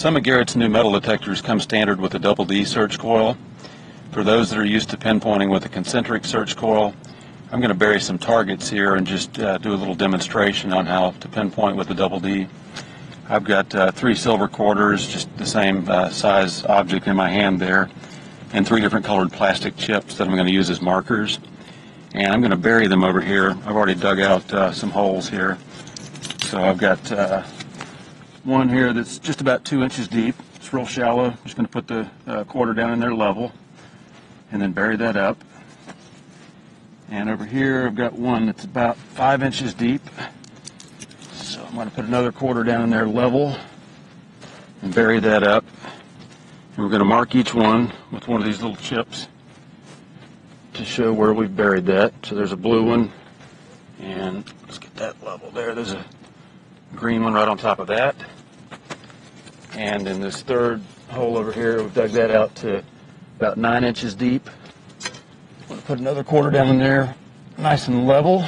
Some of Garett's new metal detectors come standard with a double D search coil. For those that are used to pinpointing with a concentric search coil, I'm going to bury some targets here and just do a little demonstration on how to pinpoint with the double D. I've got 3 silver quarters, just the same size object in my hand there, and 3 different colored plastic chips that I'm going to use as markers. And I'm going to bury them over here. I've already dug out some holes here. So I've got one here that's just about 2 inches deep. It's real shallow. I'm just going to put the quarter down in there level and then bury that up. And over here I've got one that's about 5 inches deep. So I'm going to put another quarter down in there level and bury that up. And we're going to mark each one with one of these little chips to show where we've buried that. So there's a blue one, and let's get that level there. There's a green one right on top of that. And in this third hole over here, we've dug that out to about 9 inches deep. I'm going to put another quarter down in there, nice and level.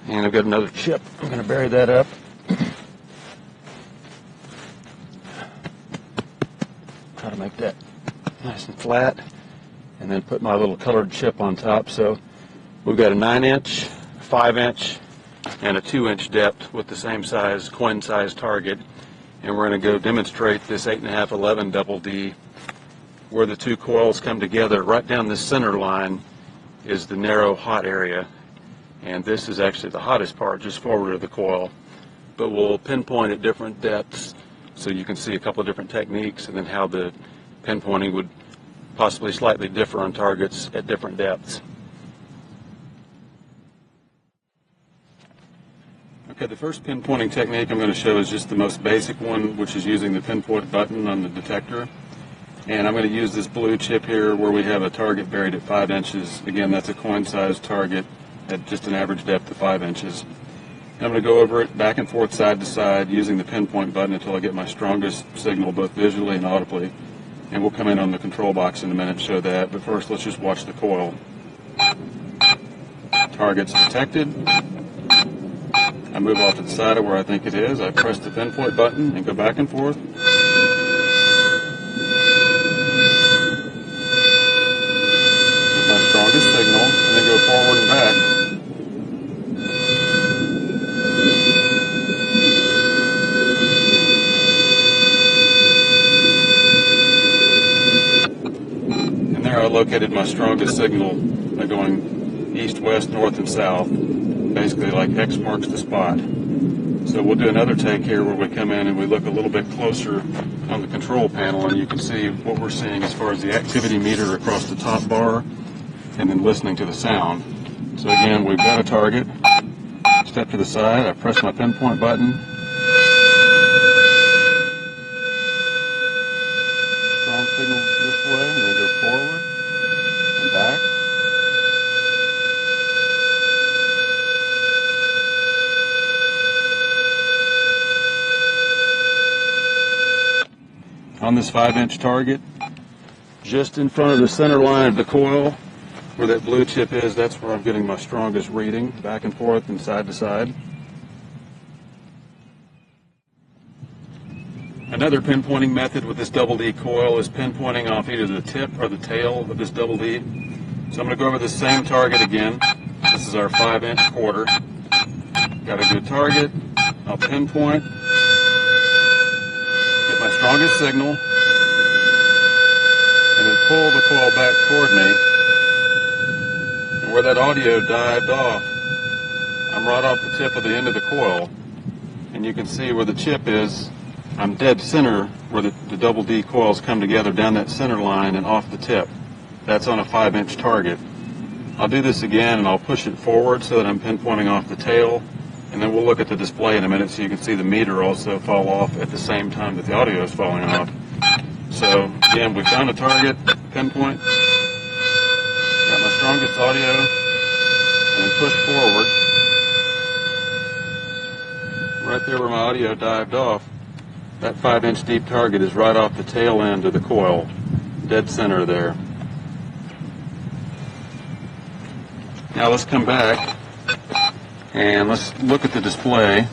And I've got another chip. I'm going to bury that up. Try to make that nice and flat. And then put my little colored chip on top. So we've got a 9-inch, 5-inch, and a 2-inch depth with the same size, coin size target. And we're going to go demonstrate this 8.5-11 double D, where the 2 coils come together. Right down the center line is the narrow hot area. And this is actually the hottest part, just forward of the coil. But we'll pinpoint at different depths so you can see a couple of different techniques and then how the pinpointing would possibly slightly differ on targets at different depths. Okay, the first pinpointing technique I'm going to show is just the most basic one, which is using the pinpoint button on the detector. And I'm going to use this blue chip here where we have a target buried at 5 inches. Again, that's a coin-sized target at just an average depth of 5 inches. And I'm going to go over it back and forth, side to side, using the pinpoint button until I get my strongest signal, both visually and audibly. And we'll come in on the control box in a minute and show that. But first, let's just watch the coil. Target's detected. I move off to the side of where I think it is. I press the pinpoint button and go back and forth. Get my strongest signal, and then go forward and back. And there I located my strongest signal by going east, west, north, and south. Basically like X marks the spot. So we'll do another take here where we come in and we look a little bit closer on the control panel, and you can see what we're seeing as far as the activity meter across the top bar and then listening to the sound. So again, we've got a target. Step to the side, I press my pinpoint button. Strong signal this way, and then go forward and back. On this 5-inch target, just in front of the center line of the coil, where that blue chip is, that's where I'm getting my strongest reading, back and forth and side to side. Another pinpointing method with this double D coil is pinpointing off either the tip or the tail of this double D. So I'm going to go over the same target again. This is our 5-inch quarter. Got a good target. I'll pinpoint. My strongest signal, and then pull the coil back toward me. And where that audio dived off, I'm right off the tip of the end of the coil, and you can see where the chip is. I'm dead center where the double D coils come together down that center line and off the tip. That's on a 5-inch target. I'll do this again and I'll push it forward so that I'm pinpointing off the tail. And then we'll look at the display in a minute so you can see the meter also fall off at the same time that the audio is falling off. So again, we found a target, pinpoint, got my strongest audio, and then push forward. Right there where my audio dived off, that 5-inch deep target is right off the tail end of the coil, dead center there. Now let's come back and let's look at the display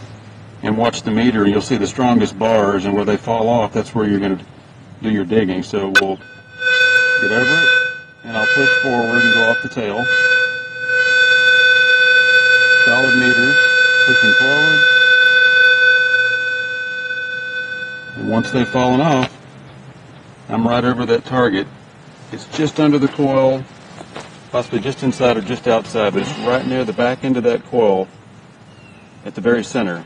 and watch the meter, and you'll see the strongest bars, and where they fall off, that's where you're going to do your digging. So we'll get over it, and I'll push forward and go off the tail. Solid meters, pushing forward. And once they've fallen off, I'm right over that target. It's just under the coil, possibly just inside or just outside, but it's right near the back end of that coil at the very center.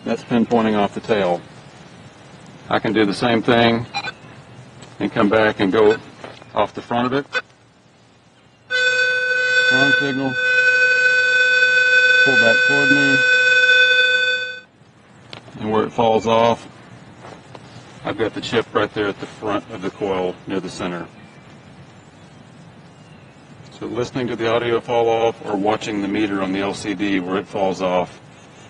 That's pinpointing off the tail. I can do the same thing and come back and go off the front of it. Strong signal. Pull back toward me. And where it falls off, I've got the chip right there at the front of the coil near the center. So listening to the audio fall off or watching the meter on the LCD where it falls off,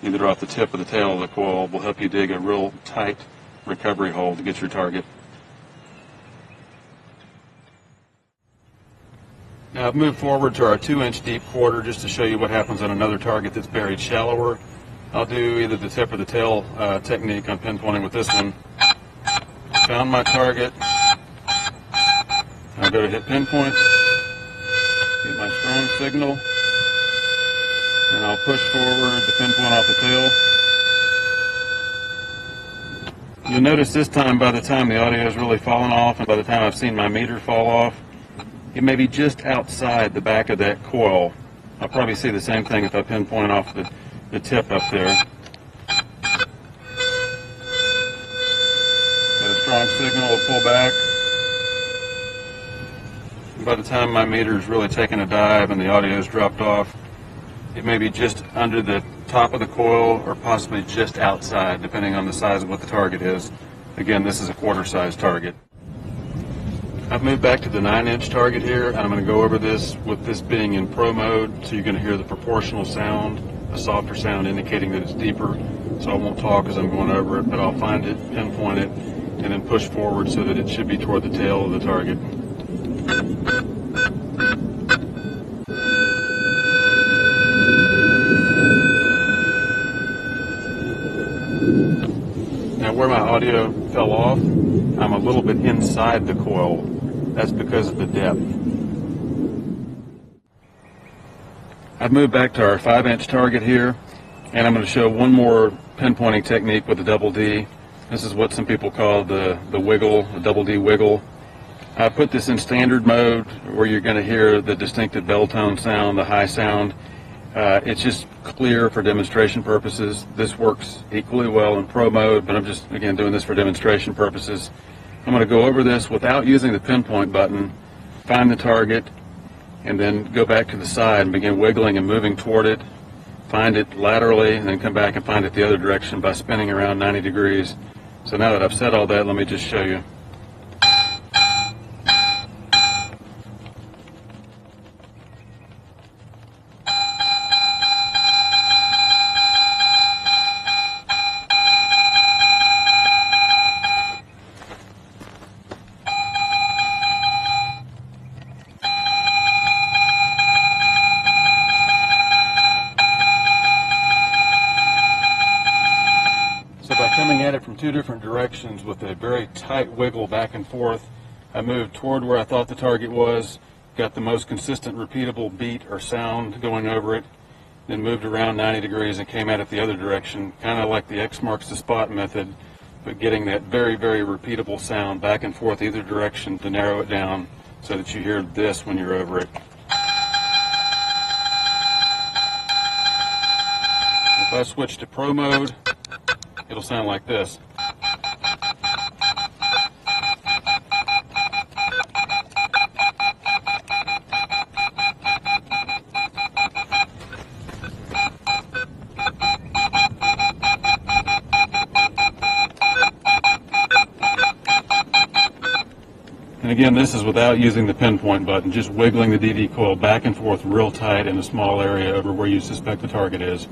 either off the tip or the tail of the coil, will help you dig a real tight recovery hole to get your target. Now I've moved forward to our 2-inch deep quarter just to show you what happens on another target that's buried shallower. I'll do either the tip or the tail technique on pinpointing with this one. Found my target. I'll go to hit pinpoint, get my strong signal, and I'll push forward the pinpoint off the tail. You'll notice this time, by the time the audio has really fallen off and by the time I've seen my meter fall off, it may be just outside the back of that coil. I'll probably see the same thing if I pinpoint off the tip up there. Got a strong signal, will pull back. By the time my meter is really taking a dive and the audio has dropped off, it may be just under the top of the coil or possibly just outside, depending on the size of what the target is. Again, this is a quarter-size target. I've moved back to the 9-inch target here, and I'm going to go over this with this being in pro mode, so you're going to hear the proportional sound, a softer sound indicating that it's deeper. So I won't talk as I'm going over it, but I'll find it, pinpoint it, and then push forward so that it should be toward the tail of the target. Now where my audio fell off, I'm a little bit inside the coil. That's because of the depth. I've moved back to our 5-inch target here, and I'm going to show one more pinpointing technique with the double D. This is what some people call the wiggle, the double D wiggle. I put this in standard mode where you're going to hear the distinctive bell tone sound, the high sound. It's just clear for demonstration purposes. This works equally well in pro mode, but I'm just, again, doing this for demonstration purposes. I'm going to go over this without using the pinpoint button, find the target, and then go back to the side and begin wiggling and moving toward it. Find it laterally, and then come back and find it the other direction by spinning around 90 degrees. So now that I've said all that, let me just show you. Coming at it from two different directions with a very tight wiggle back and forth, I moved toward where I thought the target was, got the most consistent repeatable beat or sound going over it, then moved around 90 degrees and came at it the other direction, kind of like the X marks the spot method, but getting that very, very repeatable sound back and forth either direction to narrow it down so that you hear this when you're over it. If I switch to pro mode, it'll sound like this. And again, this is without using the pinpoint button, just wiggling the DD coil back and forth real tight in a small area over where you suspect the target is.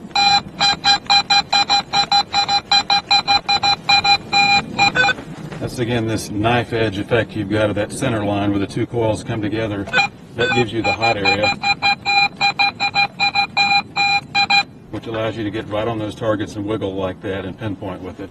That's again this knife edge effect you've got of that center line where the two coils come together. That gives you the hot area, which allows allows you to get right on those targets and wiggle like that and pinpoint with it.